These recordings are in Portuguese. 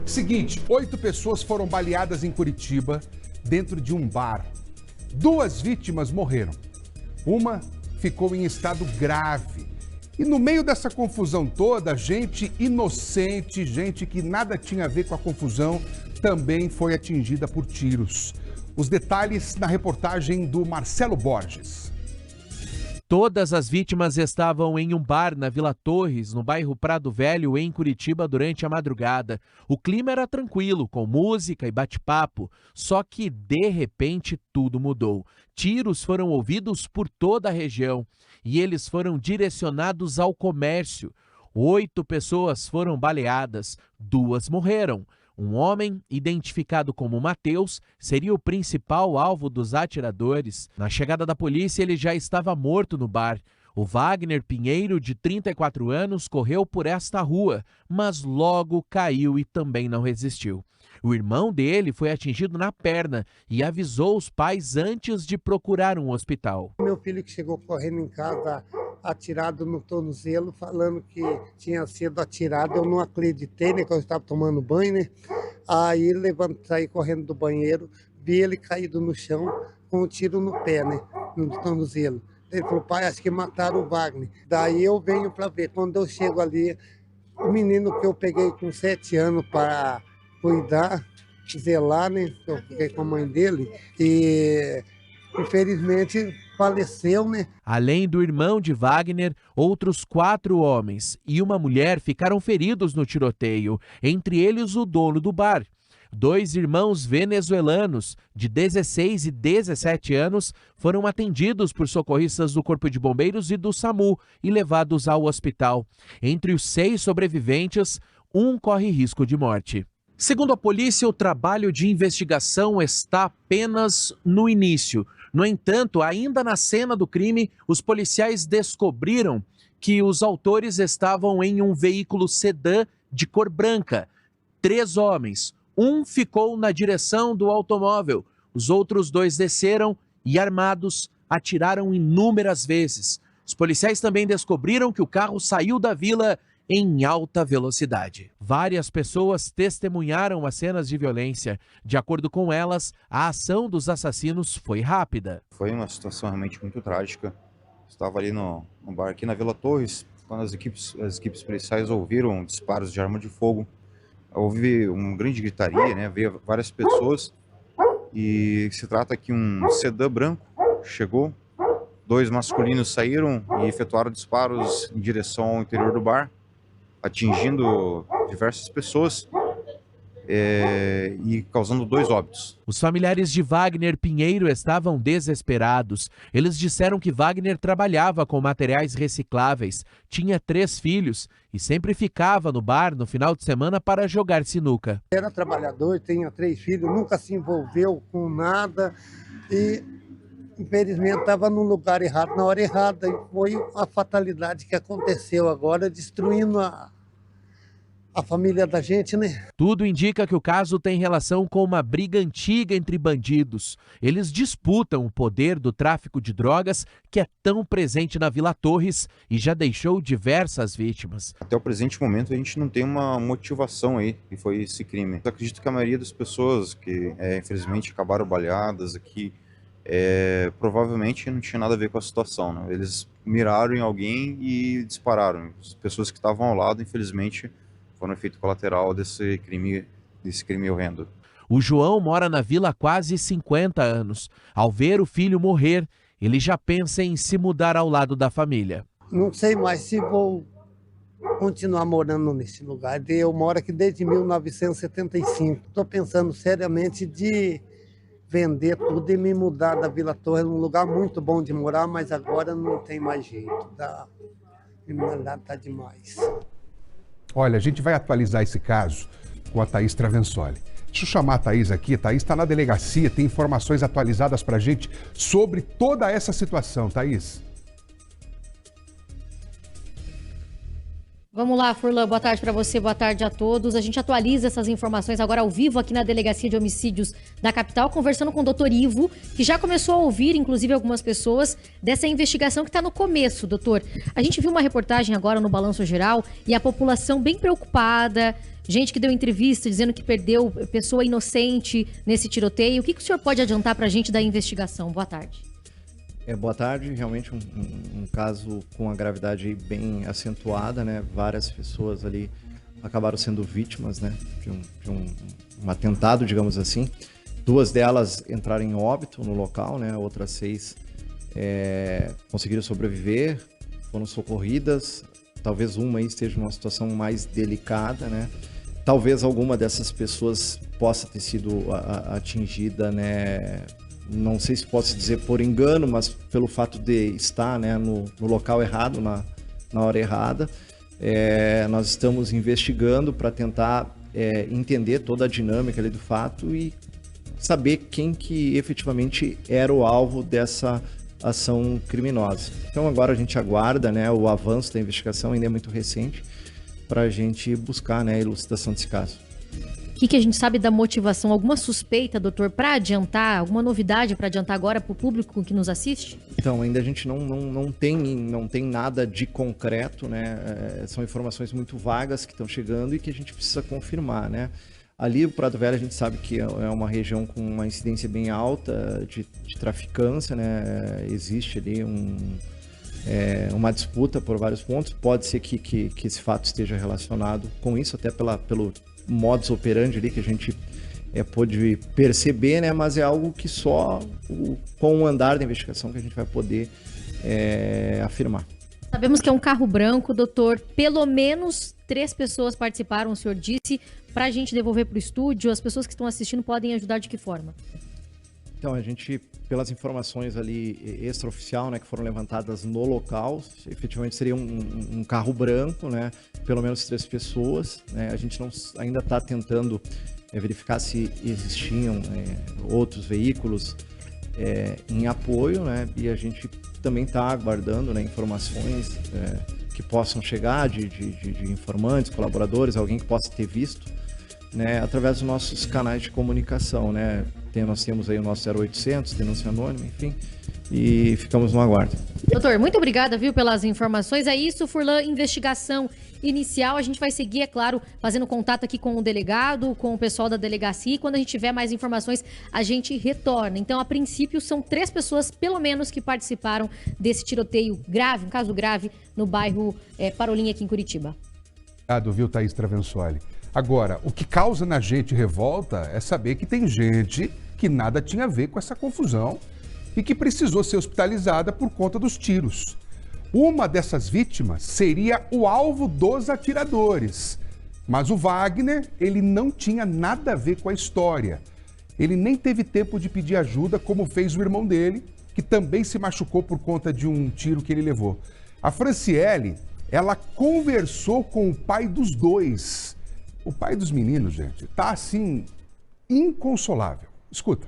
Seguinte, 8 pessoas foram baleadas em Curitiba, dentro de um bar. 2 vítimas morreram. Uma ficou em estado grave. E no meio dessa confusão toda, gente inocente, gente que nada tinha a ver com a confusão, também foi atingida por tiros. Os detalhes na reportagem do Marcelo Borges. Todas as vítimas estavam em um bar na Vila Torres, no bairro Prado Velho, em Curitiba, durante a madrugada. O clima era tranquilo, com música e bate-papo, só que, de repente, tudo mudou. Tiros foram ouvidos por toda a região e eles foram direcionados ao comércio. 8 pessoas foram baleadas, 2 morreram. Um homem, identificado como Matheus, seria o principal alvo dos atiradores. Na chegada da polícia, ele já estava morto no bar. O Wagner Pinheiro, de 34 anos, correu por esta rua, mas logo caiu e também não resistiu. O irmão dele foi atingido na perna e avisou os pais antes de procurar um hospital. Meu filho que chegou correndo em casa atirado no tornozelo, falando que tinha sido atirado. Eu não acreditei, né, que eu estava tomando banho, né? Aí saí correndo do banheiro, vi ele caído no chão com um tiro no pé, né, no tornozelo. Ele falou: pai, acho que mataram o Wagner. Daí eu venho para ver. Quando eu chego ali, o menino que eu peguei com 7 anos para cuidar, zelar, né, eu fiquei com a mãe dele, e infelizmente faleceu, né? Além do irmão de Wagner, outros 4 homens e uma mulher ficaram feridos no tiroteio, entre eles o dono do bar. 2 irmãos venezuelanos, de 16 e 17 anos, foram atendidos por socorristas do Corpo de Bombeiros e do SAMU e levados ao hospital. Entre os 6 sobreviventes, um corre risco de morte. Segundo a polícia, o trabalho de investigação está apenas no início. No entanto, ainda na cena do crime, os policiais descobriram que os autores estavam em um veículo sedã de cor branca. 3 homens. Um ficou na direção do automóvel. Os outros 2 desceram e, armados, atiraram inúmeras vezes. Os policiais também descobriram que o carro saiu da vila em alta velocidade. Várias pessoas testemunharam as cenas de violência. De acordo com elas, a ação dos assassinos foi rápida. Foi uma situação realmente muito trágica. Estava ali no bar aqui na Vila Torres, quando as equipes policiais ouviram disparos de arma de fogo. Houve uma grande gritaria, né? Veio várias pessoas e se trata que um sedã branco chegou. 2 masculinos saíram e efetuaram disparos em direção ao interior do bar, atingindo diversas pessoas e causando 2 óbitos. Os familiares de Wagner Pinheiro estavam desesperados. Eles disseram que Wagner trabalhava com materiais recicláveis, tinha 3 filhos e sempre ficava no bar no final de semana para jogar sinuca. Era trabalhador, tinha 3 filhos, nunca se envolveu com nada e infelizmente estava no lugar errado, na hora errada, e foi a fatalidade que aconteceu agora, destruindo a família da gente, né? Tudo indica que o caso tem relação com uma briga antiga entre bandidos. Eles disputam o poder do tráfico de drogas, que é tão presente na Vila Torres e já deixou diversas vítimas. Até o presente momento a gente não tem uma motivação aí, que foi esse crime. Eu acredito que a maioria das pessoas que infelizmente acabaram baleadas aqui, provavelmente não tinha nada a ver com a situação, né? Eles miraram em alguém e dispararam. As pessoas que estavam ao lado, infelizmente, foram efeito colateral desse crime horrendo. O João mora na vila há quase 50 anos. Ao ver o filho morrer, ele já pensa em se mudar ao lado da família. Não sei mais se vou continuar morando nesse lugar. Eu moro aqui desde 1975. Estou pensando seriamente de vender tudo e me mudar da Vila Torres, um lugar muito bom de morar, mas agora não tem mais jeito. A criminalidade está demais. Olha, a gente vai atualizar esse caso com a Thaís Travensoli. Deixa eu chamar a Thaís aqui. A Thaís está na delegacia, tem informações atualizadas para a gente sobre toda essa situação. Thaís. Vamos lá, Furlan, boa tarde para você, boa tarde a todos. A gente atualiza essas informações agora ao vivo aqui na Delegacia de Homicídios da capital, conversando com o doutor Ivo, que já começou a ouvir, inclusive, algumas pessoas dessa investigação que está no começo, doutor. A gente viu uma reportagem agora no Balanço Geral e a população bem preocupada, gente que deu entrevista dizendo que perdeu pessoa inocente nesse tiroteio. O que o senhor pode adiantar para a gente da investigação? Boa tarde. Boa tarde, realmente um caso com a gravidade bem acentuada, né? Várias pessoas ali acabaram sendo vítimas, né? de um atentado, digamos assim. 2 delas entraram em óbito no local, né? Outras 6 conseguiram sobreviver, foram socorridas. Talvez uma aí esteja numa situação mais delicada, né? Talvez alguma dessas pessoas possa ter sido atingida, né? Não sei se posso dizer por engano, mas pelo fato de estar, né, no local errado, na hora errada. Nós estamos investigando para tentar entender toda a dinâmica ali do fato e saber quem que efetivamente era o alvo dessa ação criminosa. Então agora a gente aguarda, né, o avanço da investigação, ainda é muito recente, para a gente buscar, né, a elucidação desse caso. O que a gente sabe da motivação? Alguma suspeita, doutor, para adiantar? Alguma novidade para adiantar agora para o público que nos assiste? Então, ainda a gente não tem nada de concreto, né? São informações muito vagas que estão chegando e que a gente precisa confirmar, né? Ali, o Prado Velho, a gente sabe que é uma região com uma incidência bem alta de traficância, né? Existe ali uma disputa por vários pontos. Pode ser que esse fato esteja relacionado com isso, até pelo modus operandi ali que a gente pôde perceber, né? Mas é algo que só com o andar da investigação que a gente vai poder afirmar. Sabemos que é um carro branco, doutor. Pelo menos 3 pessoas participaram, o senhor disse, para a gente devolver para o estúdio. As pessoas que estão assistindo podem ajudar de que forma? Então, a gente, pelas informações ali extraoficial, né, que foram levantadas no local, efetivamente seria um carro branco, né, pelo menos 3 pessoas, né, a gente ainda está tentando verificar se existiam outros veículos em apoio, né, e a gente também está aguardando, né, informações que possam chegar de informantes, colaboradores, alguém que possa ter visto, né, através dos nossos canais de comunicação, né. Nós temos aí o nosso 0800, denúncia anônima, enfim, e ficamos no aguardo. Doutor, muito obrigada, viu, pelas informações. É isso, Furlan, investigação inicial. A gente vai seguir, é claro, fazendo contato aqui com o delegado, com o pessoal da delegacia, e quando a gente tiver mais informações, a gente retorna. Então, a princípio, são 3 pessoas, pelo menos, que participaram desse tiroteio grave, um caso grave, no bairro Parolim, aqui em Curitiba. Obrigado, viu, Thaís Traversoli. Agora, o que causa na gente revolta é saber que tem gente que nada tinha a ver com essa confusão e que precisou ser hospitalizada por conta dos tiros. Uma dessas vítimas seria o alvo dos atiradores. Mas o Wagner, ele não tinha nada a ver com a história. Ele nem teve tempo de pedir ajuda, como fez o irmão dele, que também se machucou por conta de um tiro que ele levou. A Franciele, ela conversou com o pai dos dois. O pai dos meninos, gente, tá assim, inconsolável. Escuta.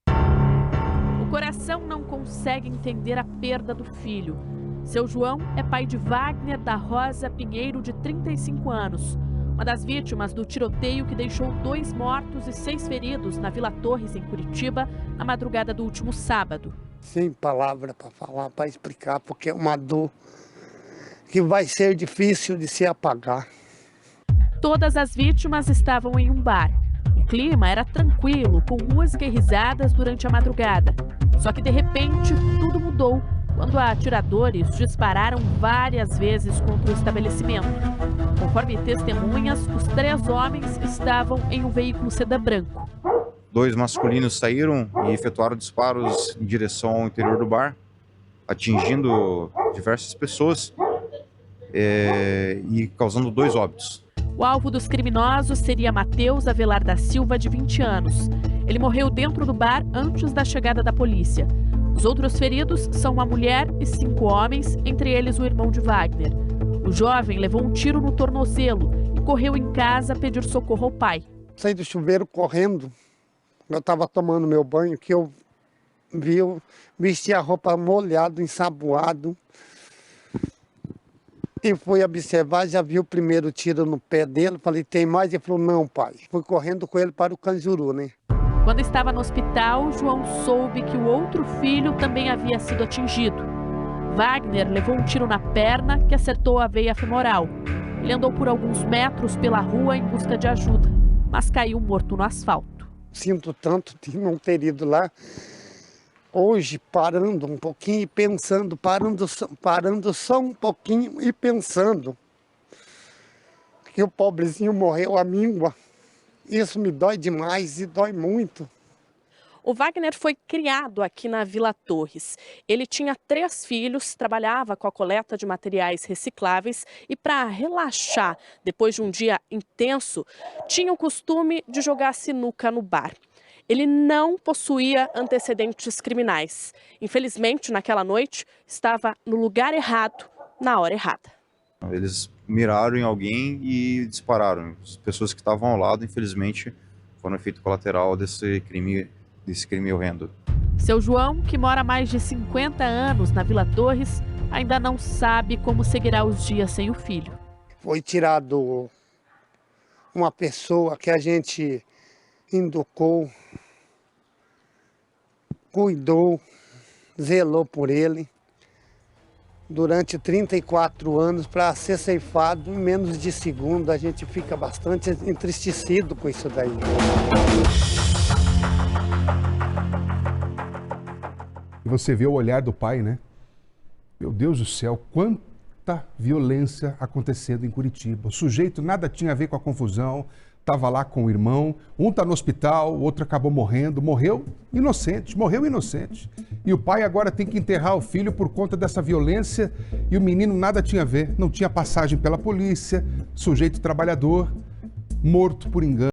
O coração não consegue entender a perda do filho. Seu João é pai de Wagner da Rosa Pinheiro, de 35 anos. Uma das vítimas do tiroteio que deixou 2 mortos e 6 feridos na Vila Torres, em Curitiba, na madrugada do último sábado. Sem palavra para falar, para explicar, porque é uma dor que vai ser difícil de se apagar. Todas as vítimas estavam em um bar. O clima era tranquilo, com música e risadas durante a madrugada. Só que, de repente, tudo mudou quando atiradores dispararam várias vezes contra o estabelecimento. Conforme testemunhas, os 3 homens estavam em um veículo sedã branco. 2 masculinos saíram e efetuaram disparos em direção ao interior do bar, atingindo diversas pessoas e causando 2 óbitos. O alvo dos criminosos seria Matheus Avelar da Silva, de 20 anos. Ele morreu dentro do bar antes da chegada da polícia. Os outros feridos são uma mulher e 5 homens, entre eles o irmão de Wagner. O jovem levou um tiro no tornozelo e correu em casa pedir socorro ao pai. Saí do chuveiro correndo. Eu estava tomando meu banho, que eu vesti a roupa molhado, ensaboado. E fui observar, já vi o primeiro tiro no pé dele, falei, tem mais? Ele falou, não, pai. Fui correndo com ele para o Canjuru, né? Quando estava no hospital, João soube que o outro filho também havia sido atingido. Wagner levou um tiro na perna que acertou a veia femoral. Ele andou por alguns metros pela rua em busca de ajuda, mas caiu morto no asfalto. Sinto tanto de não ter ido lá. Hoje, parando um pouquinho e pensando, parando só um pouquinho e pensando que o pobrezinho morreu à míngua. Isso me dói demais e dói muito. O Wagner foi criado aqui na Vila Torres. Ele tinha 3 filhos, trabalhava com a coleta de materiais recicláveis e, para relaxar depois de um dia intenso, tinha o costume de jogar sinuca no bar. Ele não possuía antecedentes criminais. Infelizmente, naquela noite, estava no lugar errado, na hora errada. Eles miraram em alguém e dispararam. As pessoas que estavam ao lado, infelizmente, foram efeito colateral desse crime horrendo. Seu João, que mora há mais de 50 anos na Vila Torres, ainda não sabe como seguirá os dias sem o filho. Foi tirado uma pessoa que a gente educou, cuidou, zelou por ele durante 34 anos para ser ceifado em menos de segundo. A gente fica bastante entristecido com isso daí. E você vê o olhar do pai, né? Meu Deus do céu, quanta violência acontecendo em Curitiba. O sujeito nada tinha a ver com a confusão, estava lá com o irmão, um está no hospital, o outro acabou morrendo, morreu inocente. E o pai agora tem que enterrar o filho por conta dessa violência e o menino nada tinha a ver, não tinha passagem pela polícia, sujeito trabalhador, morto por engano.